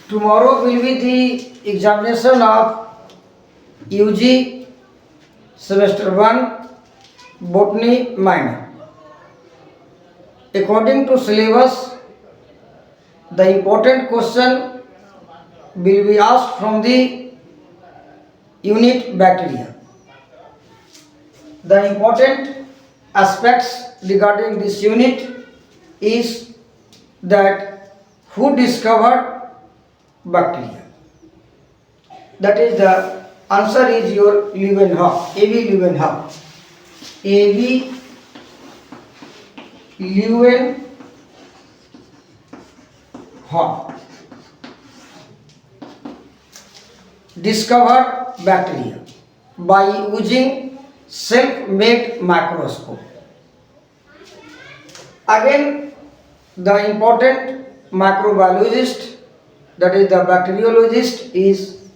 Tomorrow will be the examination of UG semester 1 Botany minor. According to syllabus, the important question will be asked from the unit bacteria. The important aspects regarding this unit is that who discovered bacteria. That is, the answer is your GURUHUB, A.V. GURUHUB. A.V. GURUHUB discovered bacteria by using self-made microscope. Again, the important microbiologist, that is the bacteriologist, is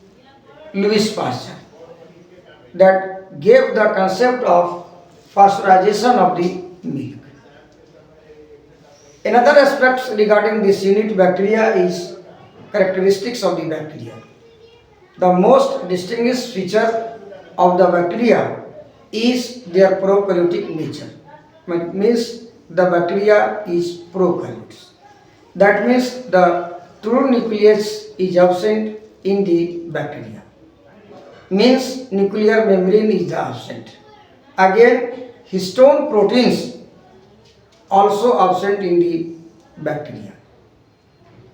Louis Pasteur, that gave the concept of pasteurization of the milk. Another aspect regarding this unit bacteria is characteristics of the bacteria. The most distinguished feature of the bacteria is their prokaryotic nature. It means the bacteria is prokaryotes. That means the true nucleus is absent in the bacteria. Means nuclear membrane is absent. Again, histone proteins also absent in the bacteria.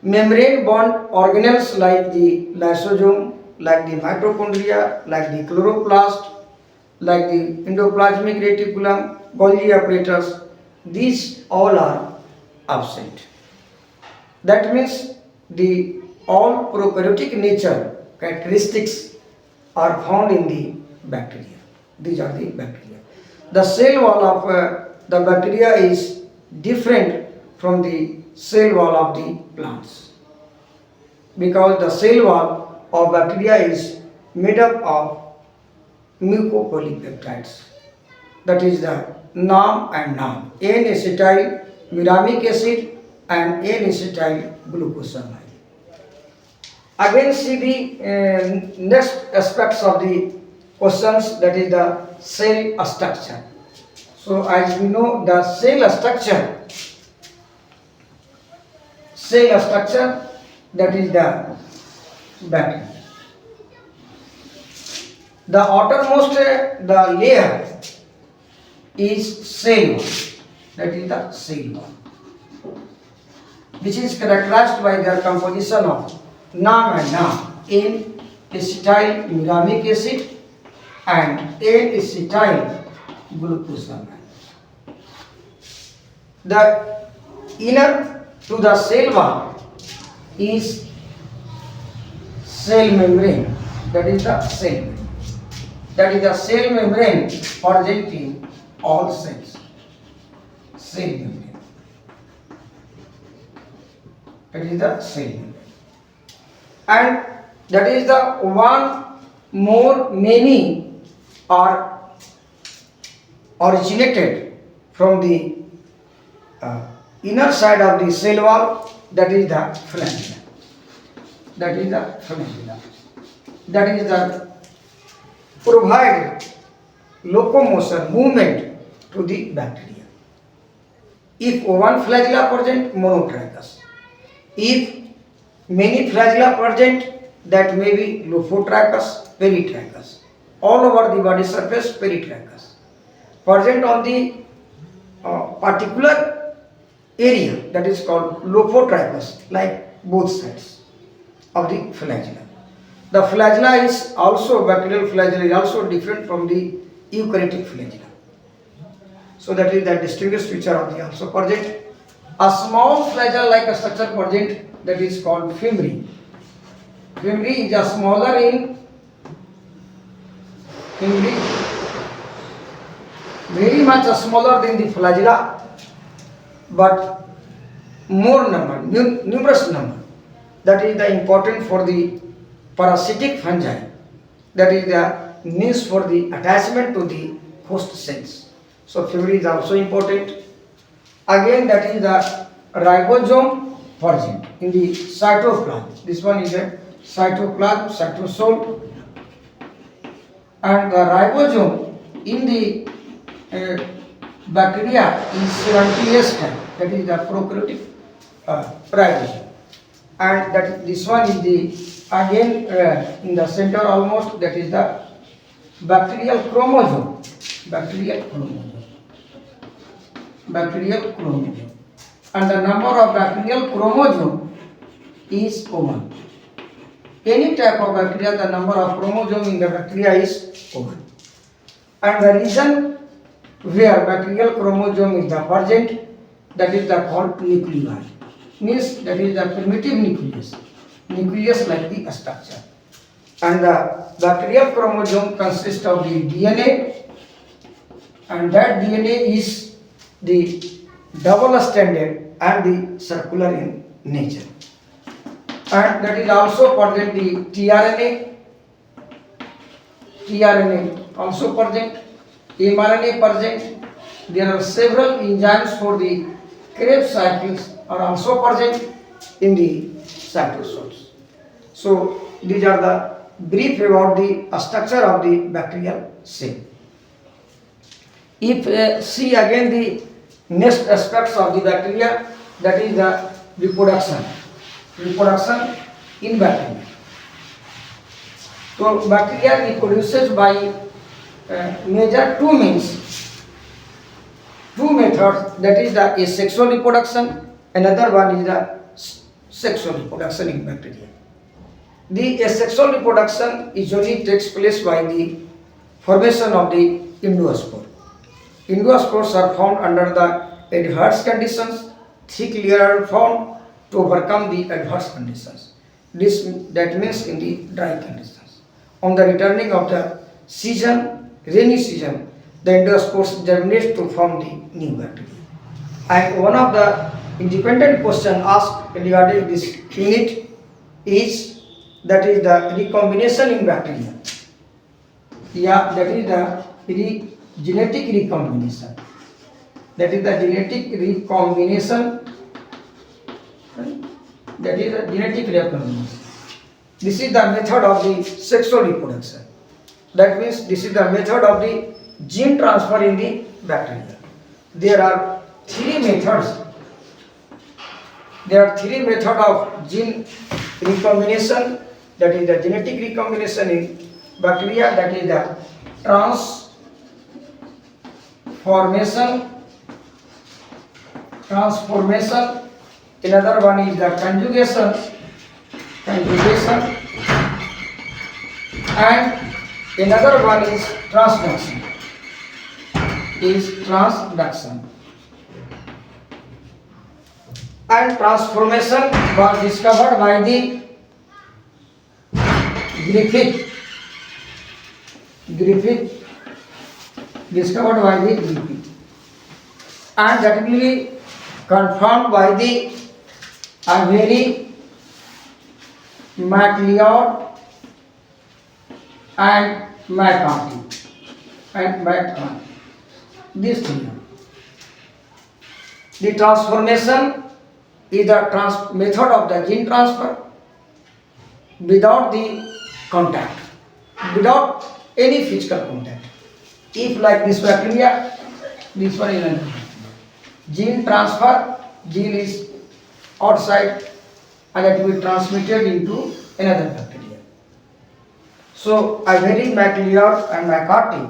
Membrane bound organelles like the lysosome, like the mitochondria, like the chloroplast, like the endoplasmic reticulum, Golgi apparatus, these all are absent. That means the all prokaryotic nature characteristics are found in the bacteria. These are the bacteria. The cell wall of the bacteria is different from the cell wall of the plants, because the cell wall of bacteria is made up of mucopolypeptides, that is the NAM and NAM, N-acetyl muramic acid and N-acetyl glucosamine. Again, see the next aspects of the questions, that is the cell structure. So as we know, the cell structure, that is the bacteria. The outermost the layer is cell wall, that is the cell wall, which is characterized by their composition of NAM and NAM, N-acetyl muramic acid and N-acetyl glucosamine. The inner to the cell wall is cell membrane, that is the cell membrane. That is the cell membrane present in all cells. Cell membrane. That is the cell membrane. And that is the one more many are originated from the inner side of the cell wall, that is the flagella. That is the flagella. That is the provide locomotion, movement to the bacteria. If one flagella present, monotrichous. If many flagella present, that may be lophotrichous, peritrichous. All over the body surface, peritrichous. Present on the particular area, that is called lophotrichous, like both sides of the flagella. The flagella is also, bacterial flagella is also different from the eukaryotic flagella. So that is the distinguished feature of the also present. A small flagella like a structure present, that is called fimri. Fimri is a smaller in very much smaller than the flagella, but more number, numerous number. That is the important for the parasitic fungi. That is the means for the attachment to the host cells. So fimri is also important. Again, that is the ribosome present in the cytoplasm. This one is a cytoplasm, cytosol, and the ribosome in the bacteria is 70S type, that is the prokaryotic ribosome, and that this one is the again in the center almost, that is the bacterial chromosome, bacterial chromosome, bacterial chromosome, and the number of bacterial chromosome is 1. Any type of bacteria, the number of chromosome in the bacteria is 1. And the region where bacterial chromosome is the present, that is the called nuclei. Means that is the primitive nucleus, nucleus like the structure. And the bacterial chromosome consists of the DNA, and that DNA is the double stranded and the circular in nature. And that is also present the tRNA also present, mRNA present. There are several enzymes for the Krebs cycles are also present in the cytosols. So these are the brief about the structure of the bacterial cell. If see again the next aspects of the bacteria, that is the reproduction in bacteria. So bacteria reproduces by major two means, two methods, that is the asexual reproduction, another one is the sexual reproduction in bacteria. The asexual reproduction usually takes place by the formation of the endospore. Endospores are found under the adverse conditions, thick layer are found to overcome the adverse conditions. That means in the dry conditions. On the returning of the season, rainy season, the endospores germinate to form the new bacteria. And one of the independent questions asked regarding this unit is, that is the recombination in bacteria. Yeah, that is the genetic recombination. That is the genetic recombination. That is the genetic recombination. This is the method of the sexual reproduction. That means this is the method of the gene transfer in the bacteria. There are three methods. There are three methods of gene recombination. That is the genetic recombination in bacteria. That is the transformation. Another one is the conjugation, and another one is transduction. And transformation was discovered by the Griffith. Discovered by the Griffith, and that will be confirmed by the Avery, MacLeod, and McCarthy. These three. The transformation is the method of the gene transfer without the contact, without any physical contact. If like this bacteria, this one is another. Gene transfer, gene is outside and it will be transmitted into another bacteria. So Avery, MacLeod and McCarthy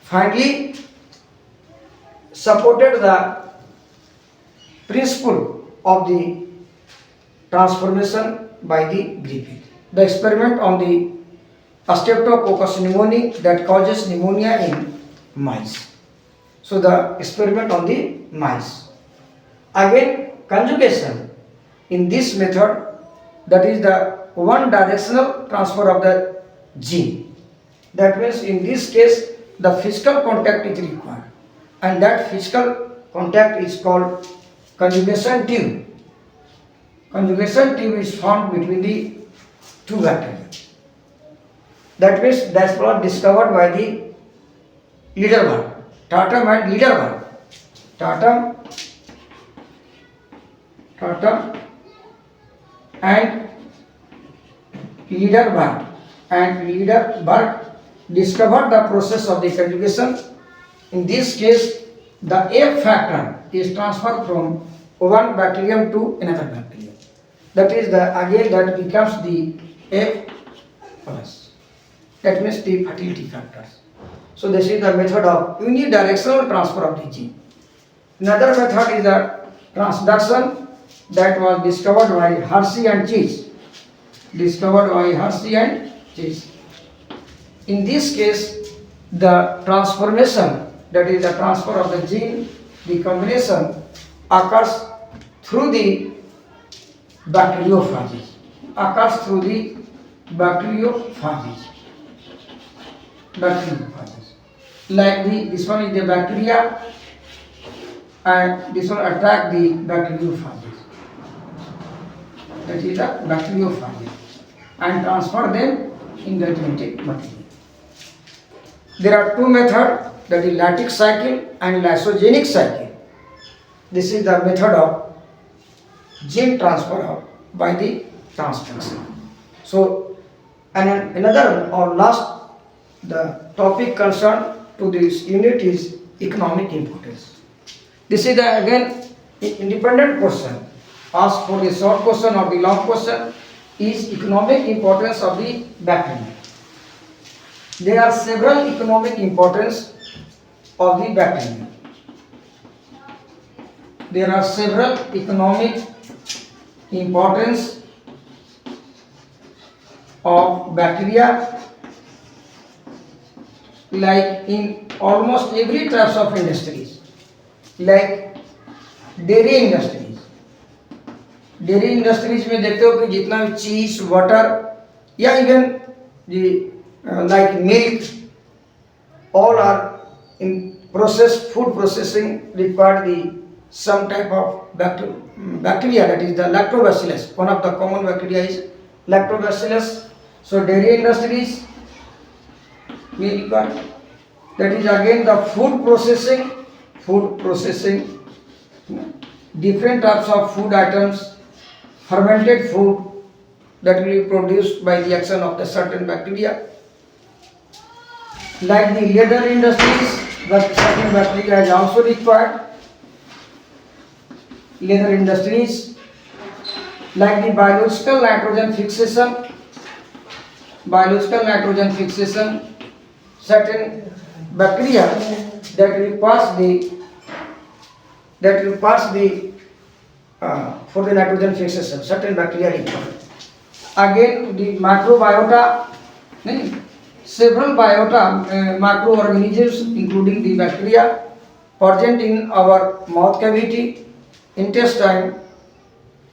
finally supported the principle of the transformation by the Griffith. The experiment on the Streptococcus pneumoniae that causes pneumonia in mice. So the experiment on the mice. Again, conjugation. In this method, that is the one directional transfer of the gene. That means in this case, the physical contact is required, and that physical contact is called conjugation tube. Conjugation tube is found between the two bacteria. That means that's what discovered by the Liedermann, Tatum and Liedermann. and Liederberg. And Liederberg discovered the process of the conjugation. In this case, the F factor is transferred from one bacterium to another bacterium. That is again that becomes the F plus. That means the fertility factors. So this is the method of unidirectional transfer of the gene. Another method is the transduction that was discovered by Hershey and Chase. In this case, the transformation, that is the transfer of the gene, the combination occurs through the bacteriophages. Like this one is the bacteria, and this one attack the bacteriophages. That is the bacteriophages, and transfer them in the genetic material. There are two methods, that is lattice cycle and lysogenic cycle. This is the method of gene transfer by the transduction. So, and another or last, the topic concerned to this unit is economic importance. This is the again independent question. Asked for the short question or the long question is economic importance of the bacteria. There are several economic importance of the bacteria. There are several economic importance of bacteria, like in almost every types of industries, like dairy industries में देखते हो कि जितना भी चीज, water या even like milk, all are in process, food processing require some type of bacteria, that is the lactobacillus. One of the common bacteria is lactobacillus. So dairy industries may require, that is again the food processing, different types of food items, fermented food that will be produced by the action of the certain bacteria. Like the leather industries, the certain bacteria is also required. Leather industries, like the biological nitrogen fixation, certain bacteria that will pass for the nitrogen fixation, certain bacteria required. Again, the microbiota, several microorganisms including the bacteria present in our mouth cavity, intestine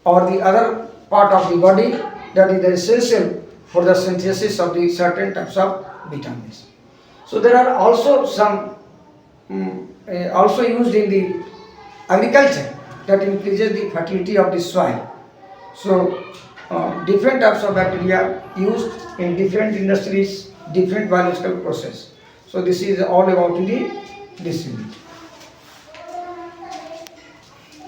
or the other part of the body, that is essential for the synthesis of the certain types of vitamins. So there are also some also used in the agriculture that increases the fertility of the soil. So different types of bacteria used in different industries, different biological process. So this is all about this unit.